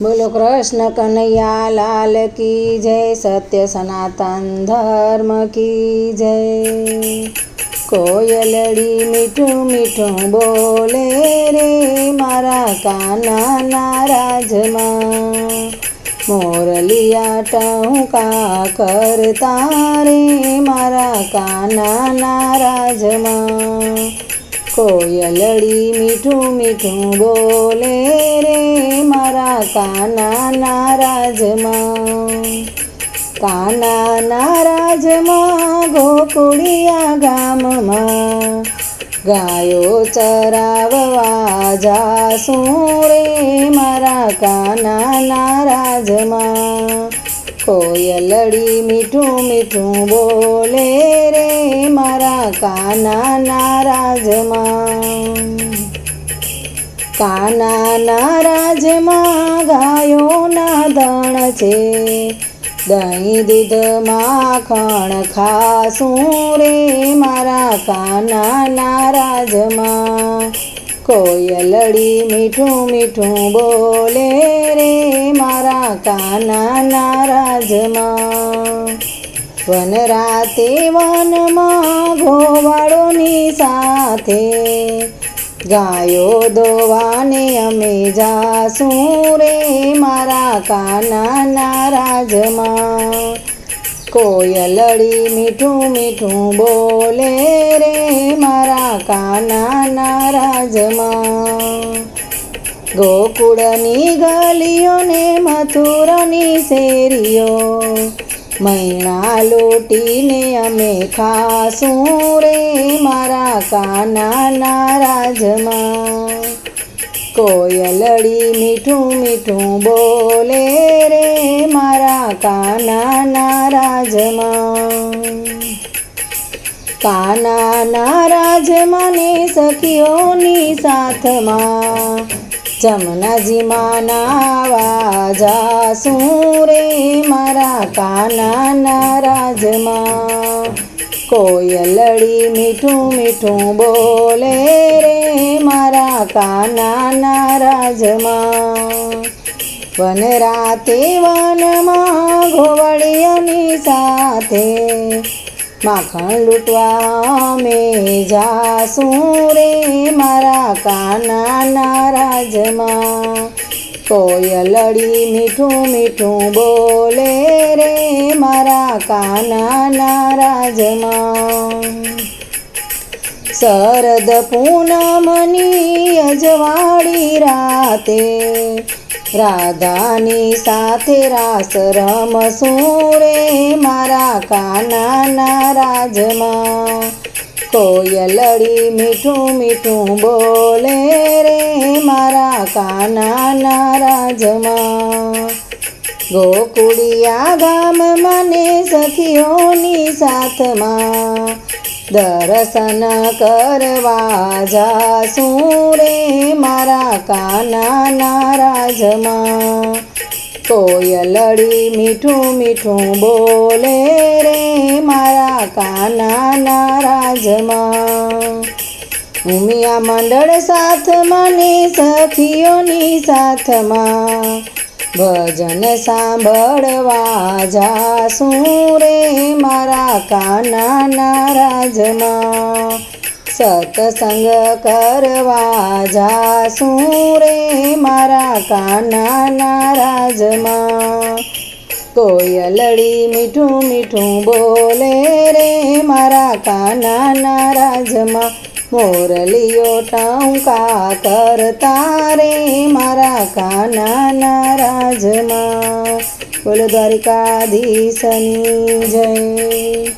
बोलो कृष्ण कन्हैया लाल की जय। सत्य सनातन धर्म की जय। कोयलड़ी मीठू मीठू बोले रे मारा काना नाराज मां। मोरलिया टहुका करता रे मारा काना नाराज मां। कोयलड़ी मीठू मीठू बोले रे मारा काना नाराज मां। काना नाराज मां गोकुड़िया गाम मां। गायो चराववा जासू रे मारा काना नाराज मां। कोयलड़ी मीठू मीठू बोले रे मारा काना नाराज मां। काना नाराज मां गायो ना दण छे। दही दूध माखण खासू रे मारा काना नाराज मां। कोयलड़ी मीठू मीठू बोले रे मारा काना नाराज मां। वन राते वन मां घोवाड़ोनी साथे। गायो दोवाने अमे जासू रे मारा काना नाराज मां। कोयलड़ी मीठू मीठू बोले रे मारा काना नाराज मां। गोकुळनी गलियों ने मथुरानी शेरीओ। मैणा लोटीने अमे खासू रे मारा काना नाराज मां। कोयलड़ी मीठू मीठू बोले रे मारा काना नाराज मां। काना नाराज माने सखियोनी साथ मां। जमुनाजी मानावा जासू रे मारा काना नाराज मां। कोयलड़ी मीठू मीठू बोले रे मारा काना नाराज मां। वन राते वन मां घोवड़ियानी साथे। माखण लूटवा में जासू रे मारा काना नाराज मां। कोयलड़ी मीठू मीठू बोले रे मारा काना नाराज मां। शरद पूनमनी अजवाड़ी राते। राधानी साथे रास रमसू रे मारा काना नाराज मां। कोयलड़ी मीठू मीठू बोले रे मारा काना नाराज मां। गोकुड़िया गाम मने सखियोनी साथ मां। दर्शन करवा जासू रे मारा काना नाराज मां। कोयलड़ी मीठू मीठू बोले रे मारा काना नाराज मां। उमिया मंडळ साथ माने सखियोनी साथ मां। भजन सांभळवा जासू रे मारा काना नाराज मां। सत्संग करवा जासू रे मारा काना नाराज मां। कोयलड़ी मीठू मीठू बोले रे मारा काना नाराज मां। मोरलियो टहुका करता रे मारा काना नाराज मां। बोलो द्वारिकाधीशनी जय।